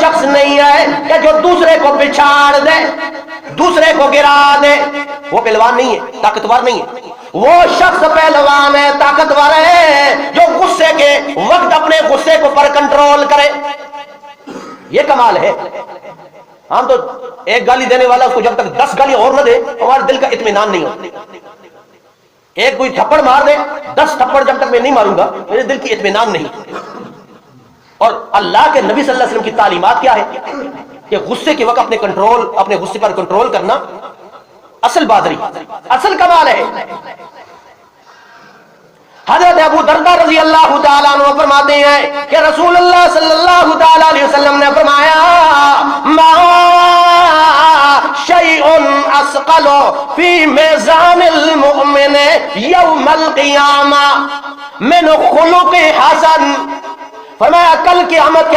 شخص نہیں ہے کہ جو دوسرے کو بچھاڑ دے، دوسرے کو گرا دے، وہ پہلوان نہیں ہے، طاقتور نہیں ہے۔ وہ شخص پہلوان ہے، طاقتور ہے، جو غصے کے وقت اپنے غصے کو پر کنٹرول کرے۔ یہ کمال ہے۔ ہم تو ایک گالی دینے والا اس کو جب تک 10 گالی اور نہ دے ہمارے دل کا اطمینان نہیں ہوتا۔ ایک کوئی تھپڑ مار دے، 10 تھپڑ جب تک میں نہیں ماروں گا میرے دل کی اطمینان نہیں۔ اور اللہ کے نبی صلی اللہ علیہ وسلم کی تعلیمات کیا ہے کہ غصے کے وقت اپنے غصے پر کنٹرول کرنا اصل بہادری، اصل کمال ہے۔ حضرت ابو درداء رضی اللہ تعالیٰ عنہ فرماتے ہیں کہ رسول اللہ صلی اللہ تعالیٰ علیہ وسلم نے فرمایا ما شیء اثقل فی میزان المؤمن یوم القیامہ من خلق حسن۔ فرمایا کل قیامت کے